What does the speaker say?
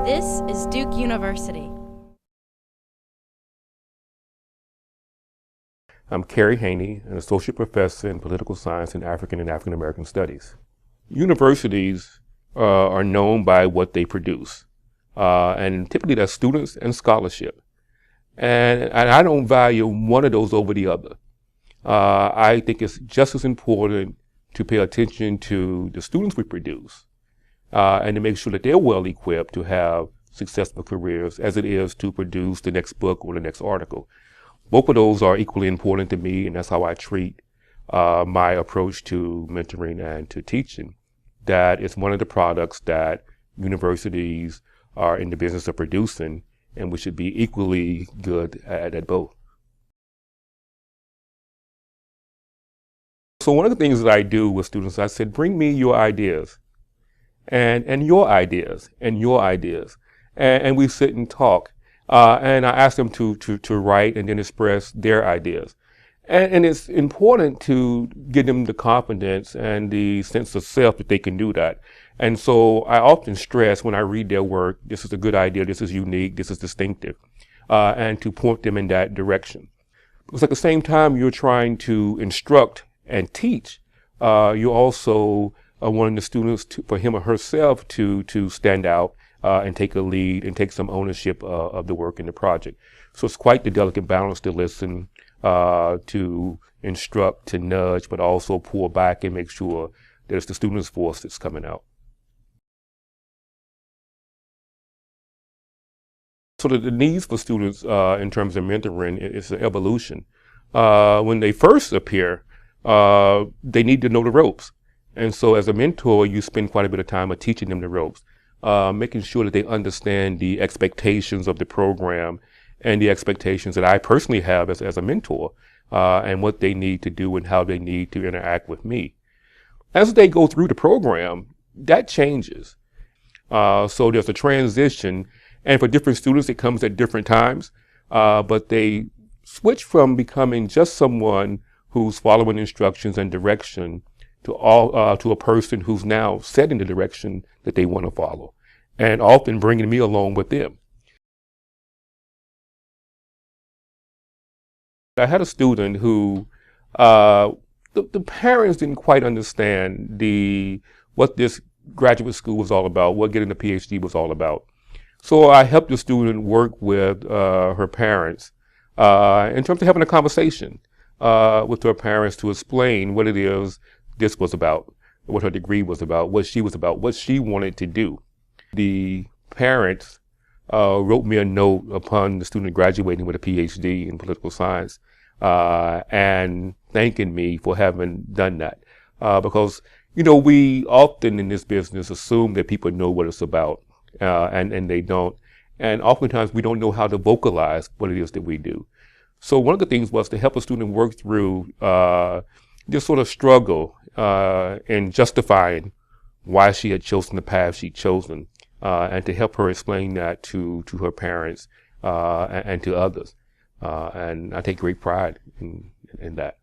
This is Duke University. I'm Kerry, Haynie, an associate professor in political science and African American studies. Universities are known by what they produce, and typically that's students and scholarship. And I don't value one of those over the other. I think it's just as important to pay attention to the students we produce and to make sure that they're well equipped to have successful careers as it is to produce the next book or the next article. Both of those are equally important to me, and that's how I treat my approach to mentoring and to teaching. That it's one of the products that universities are in the business of producing, and we should be equally good at both. So one of the things that I do with students, I said, bring me your ideas and your ideas and your ideas. And we sit and talk. And I ask them to write and then express their ideas. And it's important to give them the confidence and the sense of self that they can do that. And so I often stress when I read their work, this is a good idea, this is unique, this is distinctive, and to point them in that direction. Because at the same time you're trying to instruct and teach, you also wanting the students for him or herself to stand out and take a lead and take some ownership of the work in the project. So it's quite the delicate balance to listen, to instruct, to nudge, but also pull back and make sure that it's the student's voice that's coming out. So the needs for students in terms of mentoring is an evolution. When they first appear, they need to know the ropes. And so as a mentor, you spend quite a bit of time teaching them the ropes. Making sure that they understand the expectations of the program and the expectations that I personally have as a mentor, and what they need to do and how they need to interact with me. As they go through the program, that changes. So there's a transition, and for different students, it comes at different times, but they switch from becoming just someone who's following instructions and direction to a person who's now setting the direction that they want to follow, and often bringing me along with them. I had a student who the parents didn't quite understand what this graduate school was all about, what getting a PhD was all about. So I helped the student work with her parents in terms of having a conversation with her parents to explain what it is this was about, what her degree was about, what she was about, what she wanted to do. The parents wrote me a note upon the student graduating with a PhD in political science and thanking me for having done that. Because, we often in this business assume that people know what it's about, and they don't. And oftentimes we don't know how to vocalize what it is that we do. So one of the things was to help a student work through this sort of struggle in justifying why she had chosen the path she'd chosen, and to help her explain that to her parents and to others. And I take great pride in that.